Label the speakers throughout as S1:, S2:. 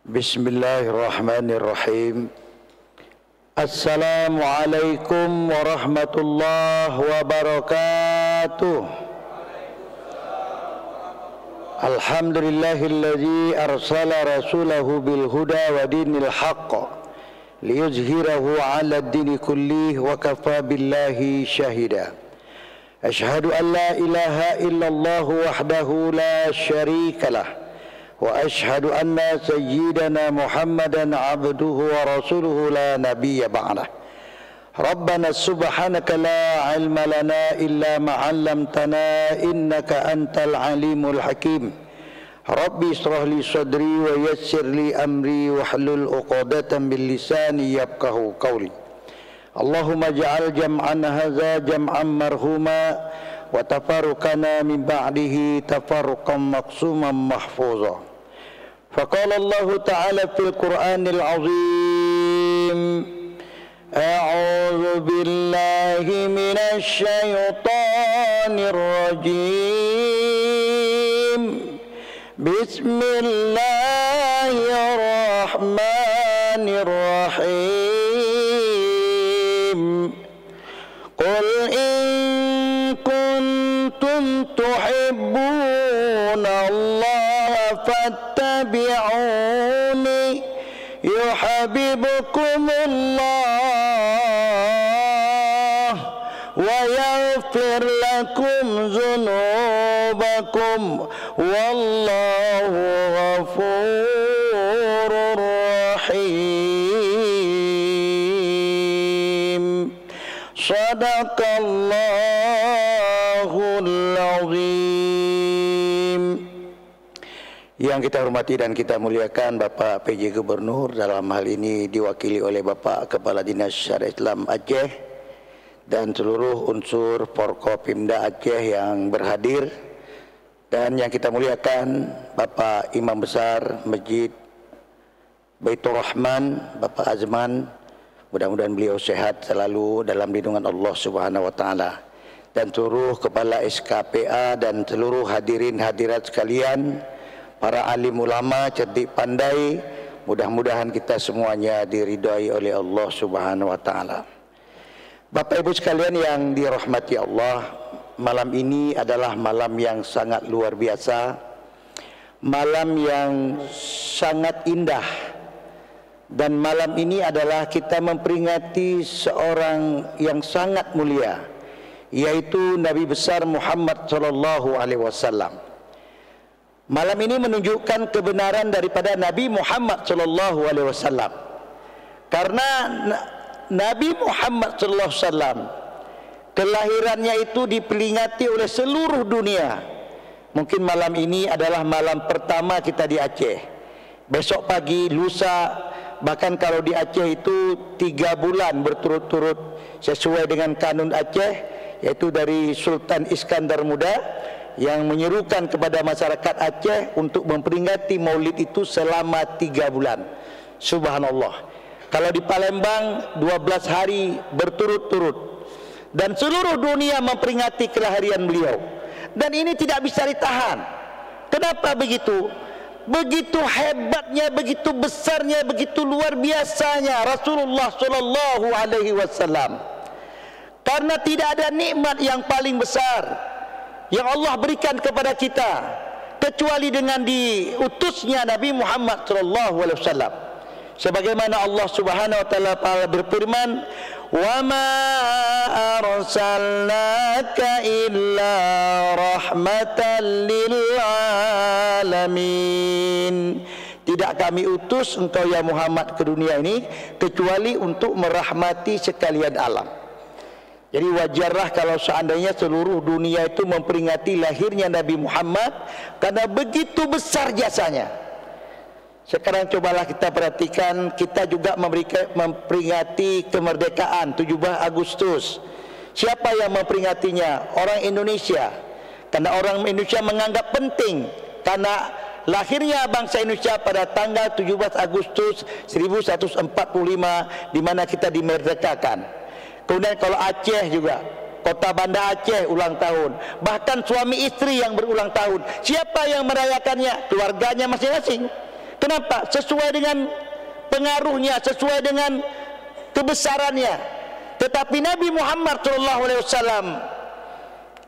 S1: Bismillahirrahmanirrahim. Assalamualaikum warahmatullahi wabarakatuh. Alhamdulillahilladzi arsala rasulahu bil huda wa dinil haqq liyuzhirahu 'ala ad-dini kullih wa kafa billahi syahida. Asyhadu an la ilaha illallah wahdahu la syarikalah wa ashhadu anna sayyidana Muhammadan abduhu wa rasuluhu la nabiyya ba'dah. Rabbana subhanaka la ilma lana illa ma 'allamtana innaka antal alimul hakim. Rabbi ishrah li sadri wa yassir li amri wahlul 'uqdatam min lisani yafqahu qawli. Allahumma ja'al jam'ana hadza jam'an marhuma wa tafarruqana min ba'dihi tafarruqan maqsuman mahfuza. Faqala Allah Ta'ala fil Qur'anil 'azim, a'udzu billahi minasy syaithanir rajim. Bismillahirrahmanirrahim. Qul tuhibbuna Allah fattabi'uni yuhibbukumullah wa yaghfir lakum dzunubakum wallahu ghafurur rahim. Shadaqallahul azim. Yang kita hormati dan kita muliakan Bapak PJ Gubernur, dalam hal ini diwakili oleh Bapak Kepala Dinas Syariat Islam Aceh dan seluruh unsur Forkopimda Aceh yang berhadir, dan yang kita muliakan Bapak Imam Besar Masjid Baitur Rahman, Bapak Azman, mudah-mudahan beliau sehat selalu dalam lindungan Allah Subhanahu wa taala, dan seluruh kepala SKPA dan seluruh hadirin hadirat sekalian, para alim ulama cerdik pandai, mudah-mudahan kita semuanya diridai oleh Allah Subhanahu wa taala. Bapak Ibu sekalian yang dirahmati Allah, malam ini adalah malam yang sangat luar biasa, malam yang sangat indah, dan malam ini adalah kita memperingati seorang yang sangat mulia, yaitu Nabi besar Muhammad sallallahu alaihi wasallam. Malam ini menunjukkan kebenaran daripada Nabi Muhammad sallallahu alaihi wasallam. Karena Nabi Muhammad sallallahu alaihi wasallam kelahirannya itu diperingati oleh seluruh dunia. Mungkin malam ini adalah malam pertama kita di Aceh. Besok pagi, lusa, bahkan kalau di Aceh itu 3 bulan berturut-turut sesuai dengan kanun Aceh, yaitu dari Sultan Iskandar Muda yang menyerukan kepada masyarakat Aceh untuk memperingati maulid itu selama 3 bulan. Subhanallah. Kalau di Palembang 12 hari berturut-turut, dan seluruh dunia memperingati kelahiran beliau, dan ini tidak bisa ditahan. Kenapa begitu? Begitu hebatnya, begitu besarnya, begitu luar biasanya Rasulullah sallallahu alaihi wasallam. Karena tidak ada nikmat yang paling besar yang Allah berikan kepada kita kecuali dengan diutusnya Nabi Muhammad sallallahu alaihi wasallam. Sebagaimana Allah Subhanahu wa taala berfirman, "Wa ma arsalnaka illa rahmatan lil alamin." Tidak kami utus engkau ya Muhammad ke dunia ini kecuali untuk merahmati sekalian alam. Jadi wajarlah kalau seandainya seluruh dunia itu memperingati lahirnya Nabi Muhammad, karena begitu besar jasanya. Sekarang cobalah kita perhatikan, kita juga memperingati kemerdekaan 17 Agustus. Siapa yang memperingatinya? Orang Indonesia. Karena orang Indonesia menganggap penting, karena lahirnya bangsa Indonesia pada tanggal 17 Agustus 1145, di mana kita dimerdekakan. Kemudian kalau Aceh juga, Kota Banda Aceh ulang tahun, bahkan suami istri yang berulang tahun. Siapa yang merayakannya? Keluarganya masing-masing. Kenapa? Sesuai dengan pengaruhnya, sesuai dengan kebesarannya. Tetapi Nabi Muhammad SAW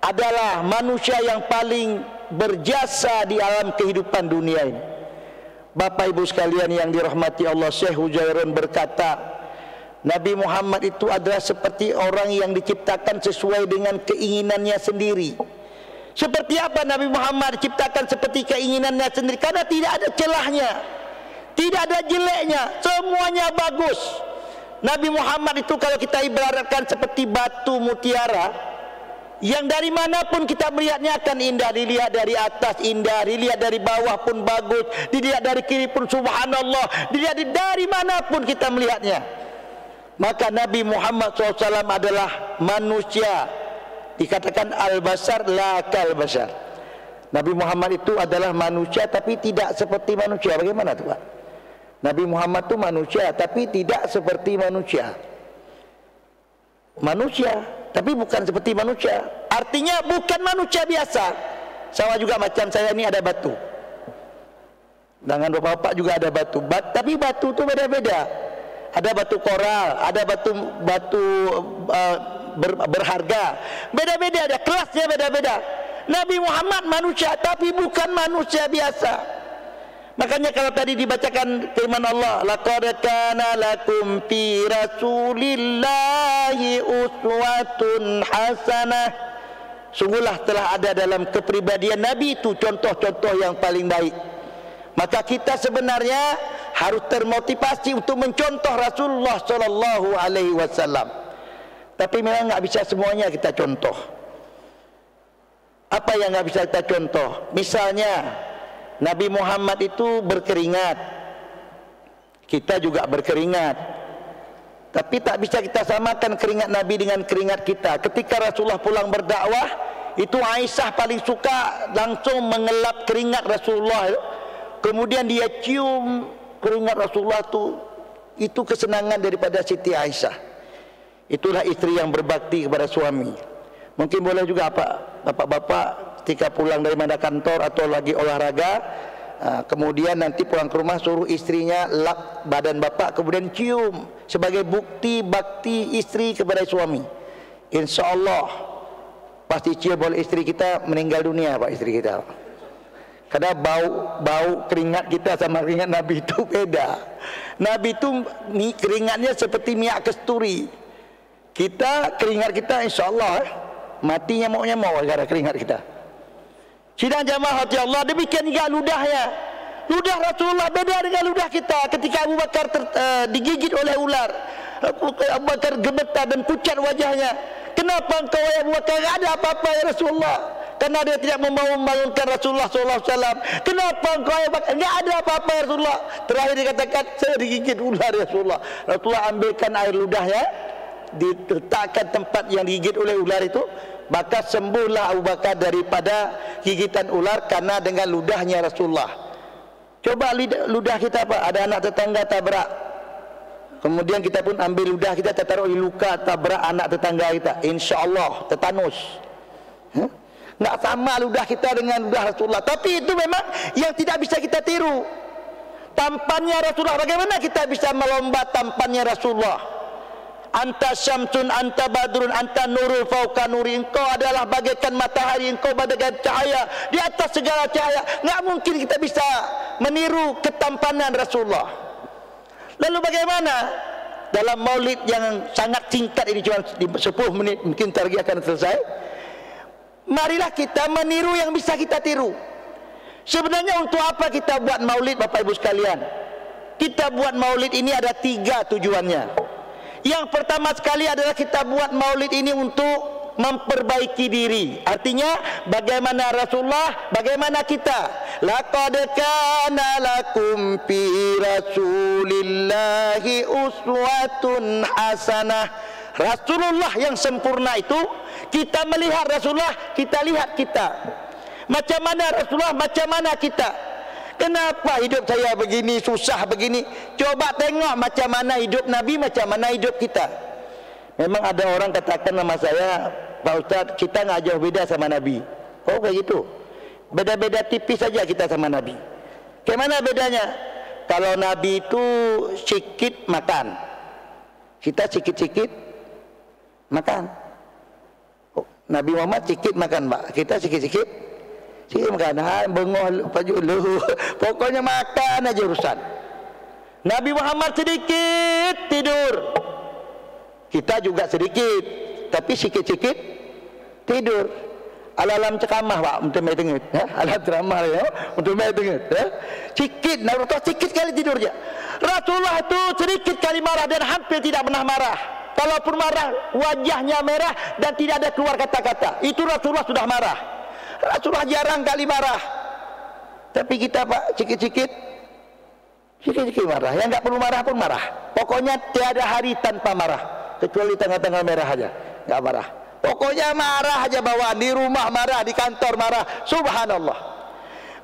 S1: adalah manusia yang paling berjasa di alam kehidupan dunia ini. Bapak Ibu sekalian yang dirahmati Allah, Syekh Hujairun berkata, Nabi Muhammad itu adalah seperti orang yang diciptakan sesuai dengan keinginannya sendiri. Seperti apa Nabi Muhammad diciptakan seperti keinginannya sendiri? Karena tidak ada celahnya, tidak ada jeleknya, semuanya bagus. Nabi Muhammad itu kalau kita ibaratkan seperti batu mutiara, yang dari manapun kita melihatnya akan indah. Dilihat dari atas indah, dilihat dari bawah pun bagus, dilihat dari kiri pun subhanallah, dilihat dari manapun kita melihatnya. Maka Nabi Muhammad SAW adalah manusia, dikatakan al-basar la kal-basar. Nabi Muhammad itu adalah manusia tapi tidak seperti manusia. Bagaimana tuh Pak? Nabi Muhammad itu manusia tapi tidak seperti manusia. Manusia tapi bukan seperti manusia. Artinya bukan manusia biasa. Sama juga macam saya ini ada batu. Dengan bapak-bapak juga ada batu. Tapi batu itu beda-beda. Ada batu koral, ada batu berharga. Beda-beda, ada kelasnya beda-beda. Nabi Muhammad manusia tapi bukan manusia biasa. Makanya kalau tadi dibacakan firman Allah, laqad kana lakum fi rasulillahi uswatun hasanah. Sungguhlah telah ada dalam kepribadian Nabi itu contoh-contoh yang paling baik. Maka kita sebenarnya harus termotivasi untuk mencontoh Rasulullah sallallahu alaihi wasallam. Tapi memang enggak bisa semuanya kita contoh. Apa yang enggak bisa kita contoh? Misalnya Nabi Muhammad itu berkeringat, kita juga berkeringat. Tapi tak bisa kita samakan keringat Nabi dengan keringat kita. Ketika Rasulullah pulang berdakwah, itu Aisyah paling suka langsung mengelap keringat Rasulullah. Kemudian dia cium keringat Rasulullah itu kesenangan daripada Siti Aisyah. Itulah istri yang berbakti kepada suami. Mungkin boleh juga bapak-bapak ketika pulang dari mana kantor atau lagi olahraga, kemudian nanti pulang ke rumah suruh istrinya lap badan bapak, kemudian cium sebagai bukti bakti istri kepada suami. Insya Allah pasti cium oleh istri kita meninggal dunia Pak istri kita. Karena bau keringat kita sama keringat Nabi itu beda. Nabi itu keringatnya seperti minyak kasturi. Kita keringat kita insya Allah matinya maunya mau gara keringat kita. Sidang jamaah hati Allah, demikian juga ludahnya. Ludah Rasulullah beda dengan ludah kita. Ketika Abu Bakar digigit oleh ular, Abu Bakar gemetar dan pucat wajahnya. Kenapa engkau ya Abu Bakar? Tidak ada apa-apa ya Rasulullah. Karena dia tidak membangunkan Rasulullah SAW. Kenapa engkau ya Abu Bakar? Tidak ada apa-apa ya Rasulullah. Terakhir dikatakan saya digigit ular ya Rasulullah. Rasulullah ambilkan air ludahnya, diletakkan tempat yang digigit oleh ular itu, maka sembuhlah Abu Bakar daripada gigitan ular karena dengan ludahnya Rasulullah. Coba ludah kita Pak, ada anak tetangga tabrak, kemudian kita pun ambil ludah kita taruh di luka tabrak anak tetangga kita, insya Allah tetanus. Nggak sama ludah kita dengan ludah Rasulullah. Tapi itu memang yang tidak bisa kita tiru. Tampannya Rasulullah, bagaimana kita bisa melomba tampannya Rasulullah? Anta syamsun, anta badrun, anta nurul fauqa nuri. Engkau adalah bagaikan matahari, engkau bagaikan cahaya di atas segala cahaya. Enggak mungkin kita bisa meniru ketampanan Rasulullah. Lalu bagaimana dalam maulid yang sangat singkat ini, cuma 10 menit mungkin lagi akan selesai. Marilah kita meniru yang bisa kita tiru. Sebenarnya untuk apa kita buat maulid Bapak Ibu sekalian? Kita buat maulid ini ada 3 tujuannya. Yang pertama sekali adalah kita buat maulid ini untuk memperbaiki diri. Artinya bagaimana Rasulullah, bagaimana kita. Laqad kana lakum fi rasulillahi uswatun hasanah. Rasulullah yang sempurna itu, kita melihat Rasulullah, kita lihat kita. Macam mana Rasulullah, macam mana kita. Kenapa hidup saya begini, susah begini? Coba tengok macam mana hidup Nabi, macam mana hidup kita. Memang ada orang katakan sama saya, Pak Ustadz, kita nggak jauh beda sama Nabi. Oh kayak gitu. Beda-beda tipis saja kita sama Nabi. Kayak mana bedanya? kalau Nabi itu sikit makan, kita sikit-sikit makan. Nabi Muhammad sikit makan, Pak. Kita sikit-sikit makan. Bengol paju lu. Pokoknya makan aja urusan. Nabi Muhammad sedikit tidur. Kita juga sedikit, tapi sikit-sikit tidur. Alam ceramah, Pak, untuk mai dengar. Ya? Alam ceramah ya, untuk mai dengar. Ya? Sikit, Nabi sikit kali tidur je. Rasulullah itu sedikit kali marah dan hampir tidak pernah marah. Kalaupun marah, wajahnya merah dan tidak ada keluar kata-kata. Itu Rasulullah sudah marah. Rasulullah jarang kali marah. Tapi kita, Pak, sikit-sikit marah. Yang enggak perlu marah pun marah. Pokoknya tiada hari tanpa marah, kecuali tanggal-tanggal merah aja, enggak marah. Pokoknya marah aja bawaan, di rumah marah, di kantor marah. Subhanallah.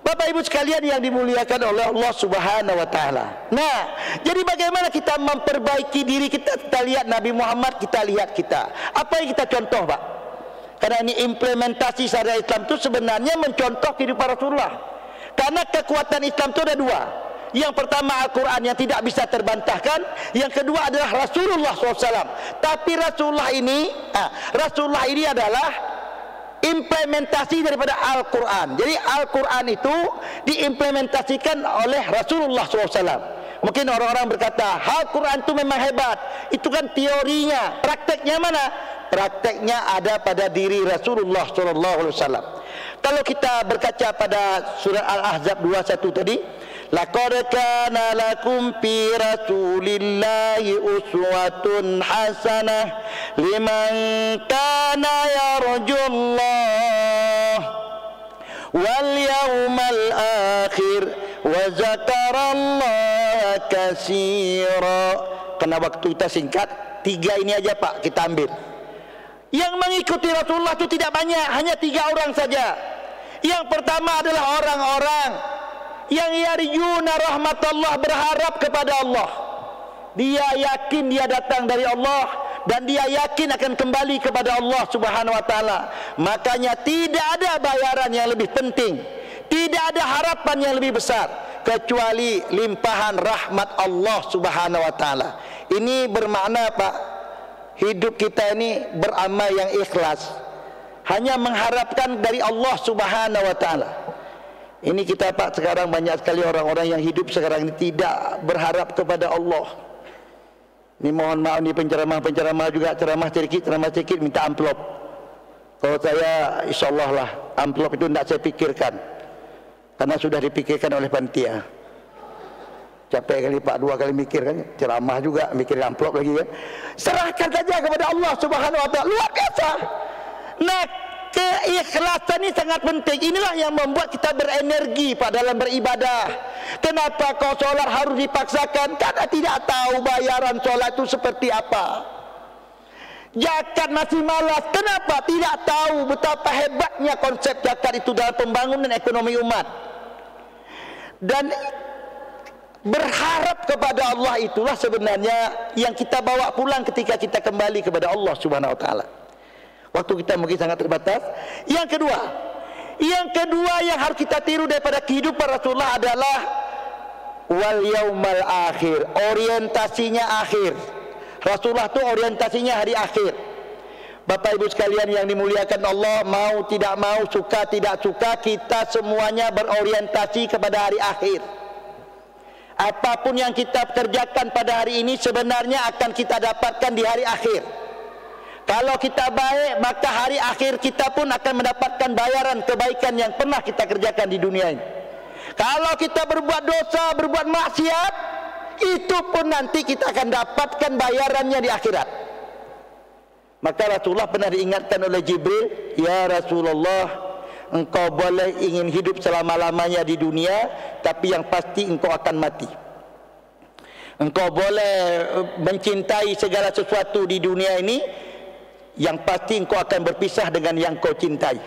S1: Bapak Ibu sekalian yang dimuliakan oleh Allah Subhanahu wa taala. Nah, jadi bagaimana kita memperbaiki diri kita? Kita lihat Nabi Muhammad, kita lihat kita. Apa yang kita contoh, Pak? Karena ini implementasi syariat Islam itu sebenarnya mencontoh kehidupan Rasulullah. Karena kekuatan Islam itu ada dua. Yang pertama Al-Quran yang tidak bisa terbantahkan. Yang kedua adalah Rasulullah SAW. Tapi Rasulullah ini adalah implementasi daripada Al-Quran. Jadi Al-Quran itu diimplementasikan oleh Rasulullah SAW. Mungkin orang-orang berkata Al-Quran itu memang hebat, itu kan teorinya. Prakteknya mana? Prakteknya ada pada diri Rasulullah SAW. Kalau kita berkaca pada surah Al-Ahzab 21 tadi, laqad kana lakum fi rasulillahi uswatun hasanah liman kana yarjullah wal yawmal akhir wa zakarallaha katsira. Karena waktu kita singkat, 3 ini aja, Pak, kita ambil. Yang mengikuti Rasulullah itu tidak banyak, hanya 3 orang saja. Yang pertama adalah orang-orang yang yarjuna rahmatullah, berharap kepada Allah. Dia yakin dia datang dari Allah dan dia yakin akan kembali kepada Allah Subhanahu wa taala. Makanya tidak ada bayaran yang lebih penting, tidak ada harapan yang lebih besar kecuali limpahan rahmat Allah Subhanahu wa taala. Ini bermakna, Pak, hidup kita ini beramal yang ikhlas, hanya mengharapkan dari Allah Subhanahu wa taala. Ini kita, Pak, sekarang banyak sekali orang-orang yang hidup sekarang ini tidak berharap kepada Allah. Ini mohon maaf, ini penceramah juga ceramah sedikit minta amplop. Kalau saya insyaallah lah amplop itu tidak saya pikirkan, karena sudah dipikirkan oleh panitia. Capek kali, Pak, 2 kali mikir kan, ceramah juga mikir amplop lagi kan. Serahkan saja kepada Allah Subhanahu wa taala, luar biasa. Nah, keikhlasan ini sangat penting. Inilah yang membuat kita berenergi, Pak, dalam beribadah. Kenapa kau sholat harus dipaksakan? Karena tidak tahu bayaran sholat itu seperti apa. Zakat masih malas. Kenapa? Tidak tahu betapa hebatnya konsep zakat itu dalam pembangunan ekonomi umat. Dan berharap kepada Allah itulah sebenarnya yang kita bawa pulang ketika kita kembali kepada Allah Subhanahu wa taala. Waktu kita mungkin sangat terbatas. Yang kedua yang harus kita tiru daripada kehidupan Rasulullah adalah wal yaumal akhir. Orientasinya akhir. Rasulullah itu orientasinya hari akhir. Bapak Ibu sekalian yang dimuliakan Allah, mau tidak mau, suka tidak suka, kita semuanya berorientasi kepada hari akhir. Apapun yang kita kerjakan pada hari ini sebenarnya akan kita dapatkan di hari akhir. Kalau kita baik, maka hari akhir kita pun akan mendapatkan bayaran kebaikan yang pernah kita kerjakan di dunia ini. Kalau kita berbuat dosa, berbuat maksiat, itu pun nanti kita akan dapatkan bayarannya di akhirat. Maka Rasulullah pernah diingatkan oleh Jibril, ya Rasulullah, engkau boleh ingin hidup selama-lamanya di dunia, tapi yang pasti engkau akan mati. Engkau boleh mencintai segala sesuatu di dunia ini, yang pasti engkau akan berpisah dengan yang kau cintai.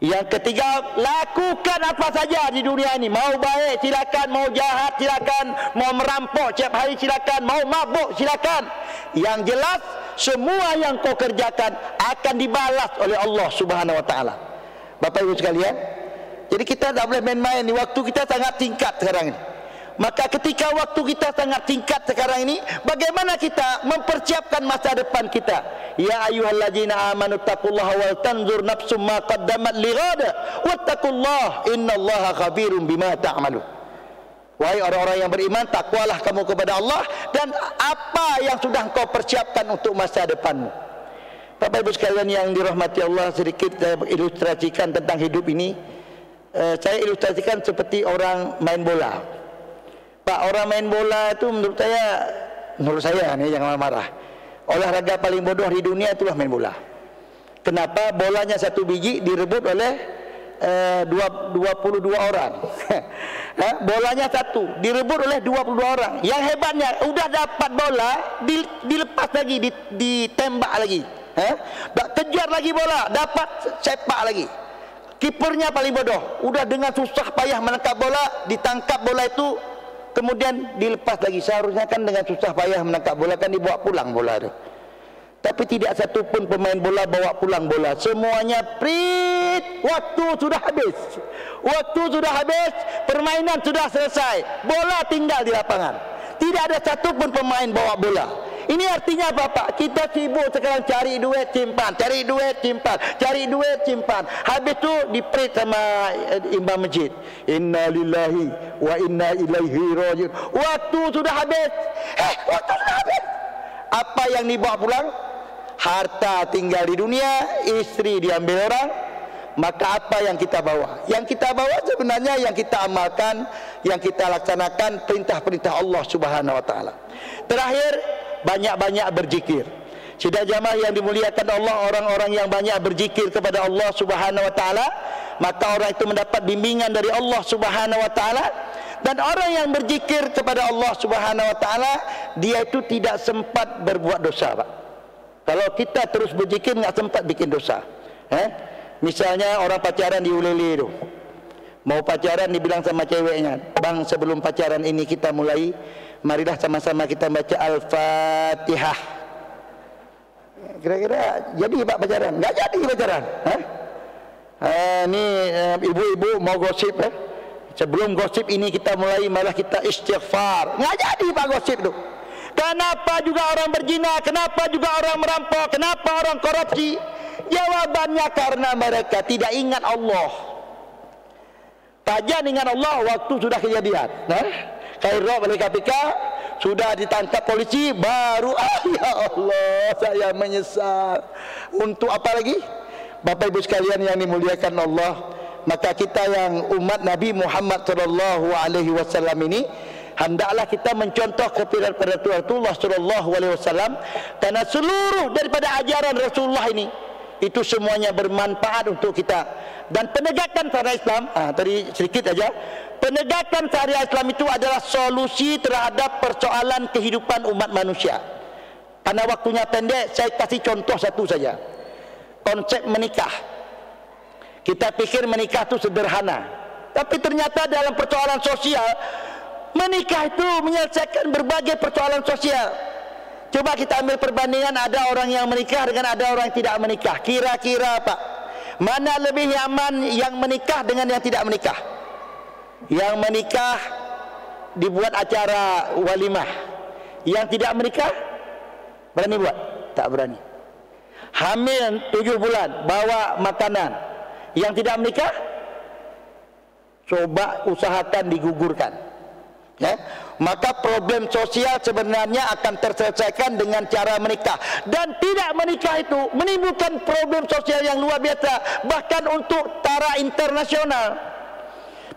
S1: Yang ketiga, lakukan apa saja di dunia ini. Mau baik silakan, mau jahat silakan, mau merampok setiap hari silakan, mau mabuk silakan. Yang jelas semua yang kau kerjakan akan dibalas oleh Allah Subhanahu wa taala. Bapak Ibu sekalian, jadi kita tak boleh main-main. Waktu kita sangat singkat sekarang ini. Maka ketika waktu kita sangat singkat sekarang ini, bagaimana kita mempersiapkan masa depan kita? Ya ayyuhalladzina amanu taqullaha wal tanzur nafsum ma qaddamat lighada wattaqullaha innallaha khabirum bima ta'malun. Wahai orang-orang yang beriman, takwalah kamu kepada Allah dan apa yang sudah engkau persiapkan untuk masa depanmu. Bapak Ibu sekalian yang dirahmati Allah, sedikit saya ilustrasikan tentang hidup ini. Saya ilustrasikan seperti orang main bola. Pak, orang main bola itu menurut saya nih, jangan marah, olahraga paling bodoh di dunia itulah main bola. Kenapa? Bolanya satu biji direbut oleh 22 orang. Bolanya satu direbut oleh 22 orang. Yang hebatnya, udah dapat bola dilepas lagi, ditembak lagi. Kejar lagi bola, dapat sepak lagi. Kipernya paling bodoh, udah dengan susah payah menangkap bola, ditangkap bola itu, kemudian dilepas lagi. Seharusnya kan dengan susah payah menangkap bola kan dibawa pulang bola itu. Tapi tidak satu pun pemain bola bawa pulang bola. Semuanya prit, waktu sudah habis. Waktu sudah habis, permainan sudah selesai. Bola tinggal di lapangan. Tidak ada satu pun pemain bawa bola. Ini artinya apa, Pak? Kita sibuk sekarang cari duit simpan, cari duit simpan, cari duit simpan. Habis itu diprit sama imam masjid. Inna lillahi wa inna ilaihi rajiun. Waktu sudah habis. Waktu sudah habis. Apa yang dibawa pulang? Harta tinggal di dunia, istri diambil orang. Maka apa yang kita bawa? Yang kita bawa sebenarnya yang kita amalkan, yang kita laksanakan perintah-perintah Allah Subhanahu wa taala. Terakhir, banyak-banyak berzikir. Sidang jamaah yang dimuliakan Allah, orang-orang yang banyak berzikir kepada Allah Subhanahu wa taala, maka orang itu mendapat bimbingan dari Allah Subhanahu wa taala. Dan orang yang berzikir kepada Allah Subhanahu wa taala, dia itu tidak sempat berbuat dosa, Pak. Kalau kita terus berzikir enggak sempat bikin dosa. Misalnya orang pacaran di Ulele itu, mau pacaran dibilang sama ceweknya, bang sebelum pacaran ini kita mulai, marilah sama-sama kita baca Al-Fatihah. Kira-kira jadi Pak pacaran? Enggak jadi pacaran. Ini ibu-ibu mau gosip, sebelum gosip ini kita mulai, malah kita istighfar. Enggak jadi Pak gosip itu. Kenapa juga orang berzina? Kenapa juga orang merampok? Kenapa orang korupsi? Jawabannya karena mereka tidak ingat Allah. Kajian ingat Allah waktu sudah kejadian. Khairul oleh KPK sudah ditangkap polisi, baru ya Allah saya menyesal. Untuk apa lagi? Bapak Ibu sekalian yang dimuliakan Allah, maka kita yang umat Nabi Muhammad SAW ini hendaklah kita mencontoh kepada Rasulullah SAW, karena seluruh daripada ajaran Rasulullah ini itu semuanya bermanfaat untuk kita. Dan penegakan syariat Islam, tadi sedikit aja, penegakan syariat Islam itu adalah solusi terhadap persoalan kehidupan umat manusia. Karena waktunya pendek, saya kasih contoh satu saja. Konsep menikah. Kita pikir menikah itu sederhana, tapi ternyata dalam persoalan sosial, menikah itu menyelesaikan berbagai persoalan sosial. Coba kita ambil perbandingan, ada orang yang menikah dengan ada orang yang tidak menikah. Kira-kira Pak, mana lebih nyaman yang menikah dengan yang tidak menikah? Yang menikah dibuat acara walimah, yang tidak menikah berani buat? Tak berani. Hamil 7 bulan bawa makanan, yang tidak menikah coba usahakan digugurkan. Maka problem sosial sebenarnya akan terselesaikan dengan cara menikah. Dan tidak menikah itu menimbulkan problem sosial yang luar biasa, bahkan untuk tara internasional.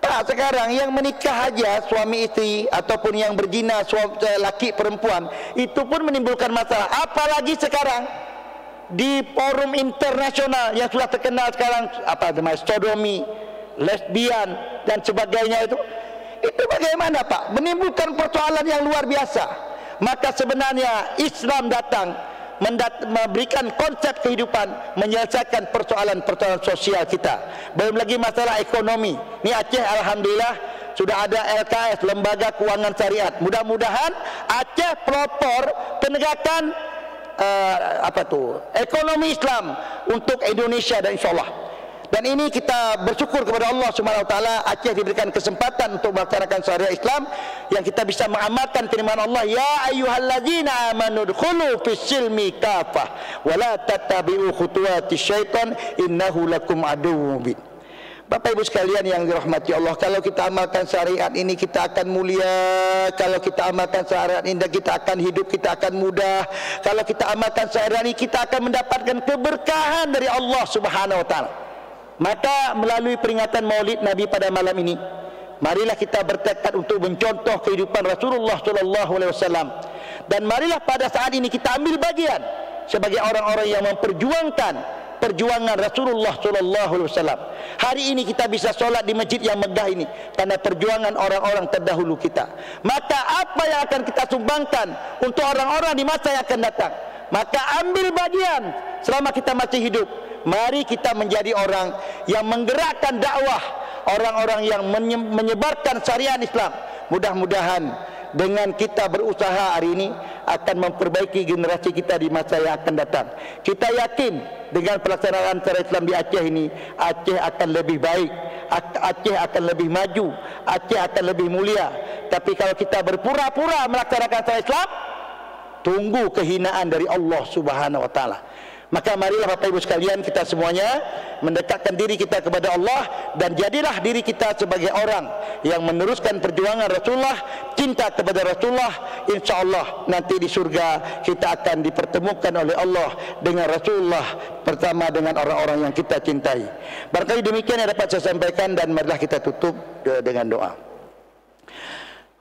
S1: Pak, sekarang yang menikah aja suami istri ataupun yang berzina laki perempuan itu pun menimbulkan masalah, apalagi sekarang di forum internasional yang sudah terkenal sekarang, apa namanya, sodomi, lesbian dan sebagainya itu bagaimana Pak? Menimbulkan persoalan yang luar biasa. Maka sebenarnya Islam datang memberikan konsep kehidupan, menyelesaikan persoalan-persoalan sosial kita. Belum lagi masalah ekonomi. Ini Aceh alhamdulillah sudah ada LKS, Lembaga Keuangan Syariat. Mudah-mudahan Aceh pelopor penegakan ekonomi Islam untuk Indonesia dan insyaallah. Dan ini kita bersyukur kepada Allah Subhanahu wa taala, Aceh diberikan kesempatan untuk melaksanakan syariat Islam yang kita bisa mengamalkan firman Allah, ya ayyuhallazina amanu dkhulu fis-silmi kafah wa la tattabi'u khutuwatis syaitan innahu lakum aduwwun mubin. Bapak Ibu sekalian yang dirahmati Allah, kalau kita amalkan syariat ini kita akan mulia. Kalau kita amalkan syariat ini kita akan hidup, kita akan mudah. Kalau kita amalkan syariat ini kita akan mendapatkan keberkahan dari Allah Subhanahu wa taala. Maka melalui peringatan Maulid Nabi pada malam ini, marilah kita bertekad untuk mencontoh kehidupan Rasulullah sallallahu alaihi wasallam. Dan marilah pada saat ini kita ambil bagian sebagai orang-orang yang memperjuangkan perjuangan Rasulullah sallallahu alaihi wasallam. Hari ini kita bisa solat di masjid yang megah ini karena perjuangan orang-orang terdahulu kita. Maka apa yang akan kita sumbangkan untuk orang-orang di masa yang akan datang? Maka ambil bagian selama kita masih hidup. Mari kita menjadi orang yang menggerakkan dakwah, orang-orang yang menyebarkan syariat Islam. Mudah-mudahan dengan kita berusaha hari ini akan memperbaiki generasi kita di masa yang akan datang. Kita yakin dengan pelaksanaan syariat Islam di Aceh ini, Aceh akan lebih baik, Aceh akan lebih maju, Aceh akan lebih mulia. Tapi kalau kita berpura-pura melaksanakan syariat Islam, tunggu kehinaan dari Allah Subhanahu wa taala. Maka marilah Bapak Ibu sekalian, kita semuanya mendekatkan diri kita kepada Allah, dan jadilah diri kita sebagai orang yang meneruskan perjuangan Rasulullah, cinta kepada Rasulullah. InsyaAllah nanti di surga kita akan dipertemukan oleh Allah dengan Rasulullah pertama dengan orang-orang yang kita cintai. Barangkali demikian yang dapat saya sampaikan, dan marilah kita tutup dengan doa.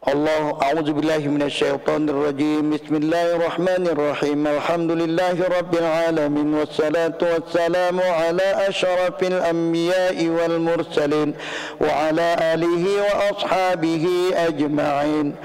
S1: Allah, a'udzu billahi minasyaitonir rajim. Bismillahirrahmanirrahim. Alhamdulillahi rabbil alamin, wassalatu wassalamu ala asyrafil anbiya'i wal mursalin wa ala alihi wa ashabihi ajma'in.